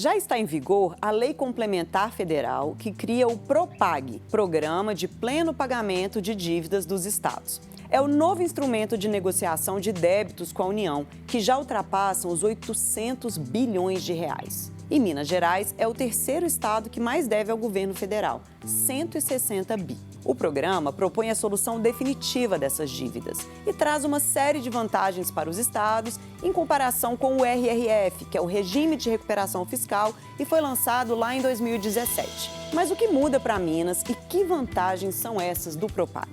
Já está em vigor a Lei Complementar Federal que cria o PROPAG, Programa de Pleno Pagamento de Dívidas dos Estados. É o novo instrumento de negociação de débitos com a União, que já ultrapassam os 800 bilhões de reais. E Minas Gerais é o terceiro estado que mais deve ao governo federal, 160 bi. O programa propõe a solução definitiva dessas dívidas e traz uma série de vantagens para os estados em comparação com o RRF, que é o Regime de Recuperação Fiscal e foi lançado lá em 2017. Mas o que muda para Minas e que vantagens são essas do PROPAG?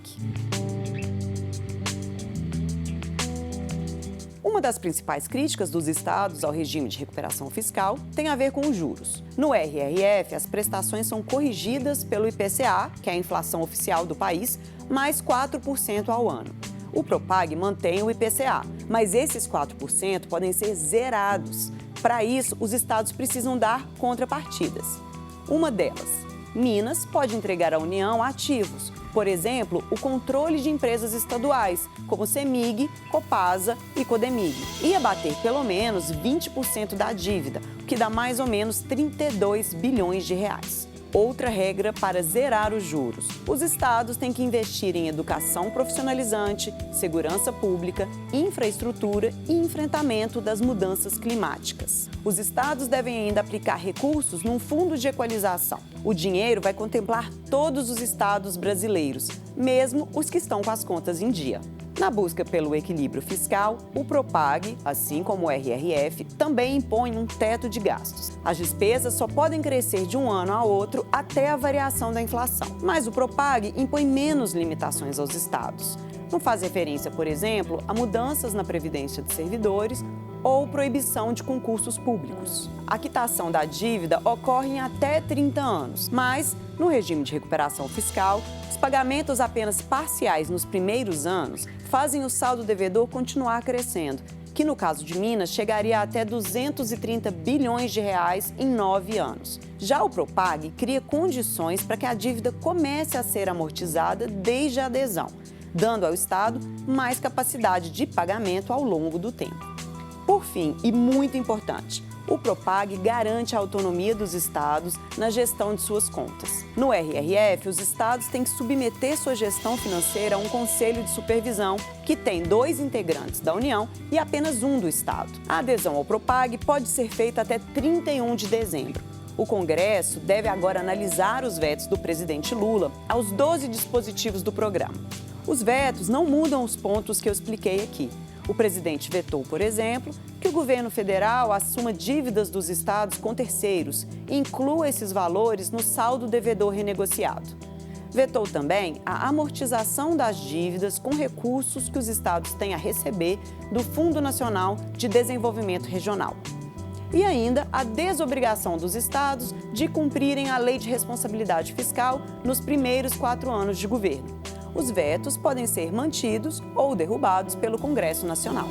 Uma das principais críticas dos estados ao regime de recuperação fiscal tem a ver com os juros. No RRF, as prestações são corrigidas pelo IPCA, que é a inflação oficial do país, mais 4% ao ano. O PROPAG mantém o IPCA, mas esses 4% podem ser zerados. Para isso, os estados precisam dar contrapartidas. Uma delas, Minas pode entregar à União ativos, por exemplo, o controle de empresas estaduais, como CEMIG, Copasa e Codemig, e abater pelo menos 20% da dívida, o que dá mais ou menos 32 bilhões de reais. Outra regra para zerar os juros: os estados têm que investir em educação profissionalizante, segurança pública, infraestrutura e enfrentamento das mudanças climáticas. Os estados devem ainda aplicar recursos num fundo de equalização. O dinheiro vai contemplar todos os estados brasileiros, mesmo os que estão com as contas em dia. Na busca pelo equilíbrio fiscal, o PROPAG, assim como o RRF, também impõe um teto de gastos. As despesas só podem crescer de um ano a outro até a variação da inflação. Mas o PROPAG impõe menos limitações aos estados. Não faz referência, por exemplo, a mudanças na previdência de servidores ou proibição de concursos públicos. A quitação da dívida ocorre em até 30 anos, mas, no regime de recuperação fiscal, os pagamentos apenas parciais nos primeiros anos fazem o saldo devedor continuar crescendo, que no caso de Minas chegaria a até 230 bilhões de reais em 9 anos. Já o PROPAG cria condições para que a dívida comece a ser amortizada desde a adesão, dando ao Estado mais capacidade de pagamento ao longo do tempo. Por fim, e muito importante, o PROPAG garante a autonomia dos estados na gestão de suas contas. No RRF, os estados têm que submeter sua gestão financeira a um conselho de supervisão, que tem 2 integrantes da União e apenas um do estado. A adesão ao PROPAG pode ser feita até 31 de dezembro. O Congresso deve agora analisar os vetos do presidente Lula aos 12 dispositivos do programa. Os vetos não mudam os pontos que eu expliquei aqui. O presidente vetou, por exemplo, que o governo federal assuma dívidas dos estados com terceiros e inclua esses valores no saldo devedor renegociado. Vetou também a amortização das dívidas com recursos que os estados têm a receber do Fundo Nacional de Desenvolvimento Regional. E ainda a desobrigação dos estados de cumprirem a Lei de Responsabilidade Fiscal nos primeiros 4 anos de governo. Os vetos podem ser mantidos ou derrubados pelo Congresso Nacional.